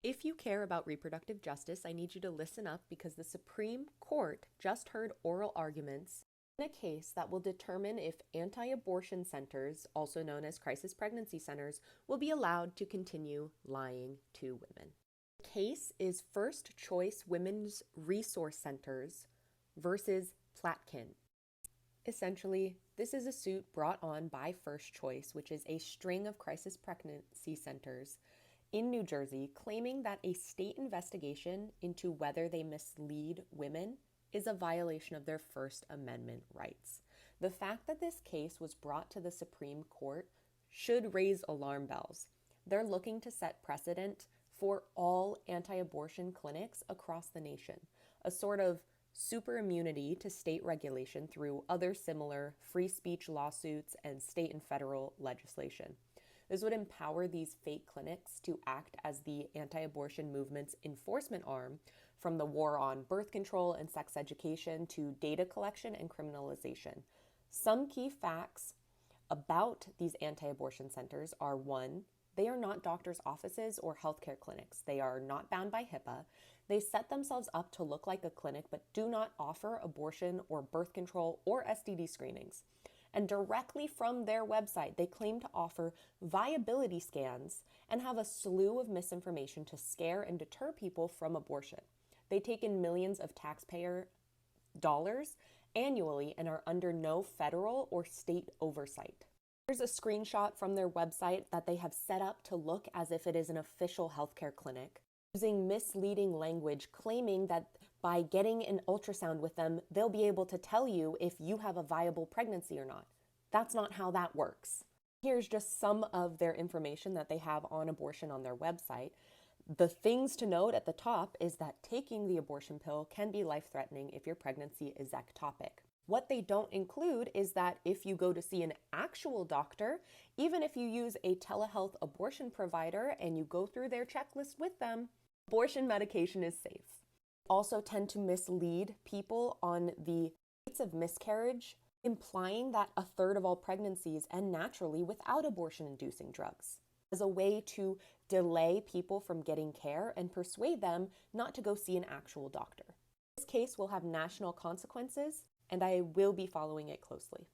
If you care about reproductive justice, I need you to listen up because the Supreme Court just heard oral arguments in a case that will determine if anti-abortion centers, also known as crisis pregnancy centers, will be allowed to continue lying to women. The case is First Choice Women's Resource Centers versus Platkin. Essentially, this is a suit brought on by First Choice, which is a string of crisis pregnancy centers in New Jersey, claiming that a state investigation into whether they mislead women is a violation of their First Amendment rights. The fact that this case was brought to the Supreme Court should raise alarm bells. They're looking to set precedent for all anti-abortion clinics across the nation, a sort of super immunity to state regulation through other similar free speech lawsuits and state and federal legislation. This would empower these fake clinics to act as the anti-abortion movement's enforcement arm, from the war on birth control and sex education to data collection and criminalization. Some key facts about these anti-abortion centers are: 1, they are not doctors' offices or healthcare clinics. They are not bound by HIPAA. They set themselves up to look like a clinic but do not offer abortion or birth control or STD screenings. And directly from their website, they claim to offer viability scans and have a slew of misinformation to scare and deter people from abortion. They take in millions of taxpayer dollars annually and are under no federal or state oversight. Here's a screenshot from their website that they have set up to look as if it is an official healthcare clinic, using misleading language, claiming that by getting an ultrasound with them, they'll be able to tell you if you have a viable pregnancy or not. That's not how that works. Here's just some of their information that they have on abortion on their website. The things to note at the top is that taking the abortion pill can be life-threatening if your pregnancy is ectopic. What they don't include is that if you go to see an actual doctor, even if you use a telehealth abortion provider and you go through their checklist with them, abortion medication is safe. Also tend to mislead people on the rates of miscarriage, implying that a third of all pregnancies end naturally without abortion-inducing drugs, as a way to delay people from getting care and persuade them not to go see an actual doctor. This case will have national consequences, and I will be following it closely.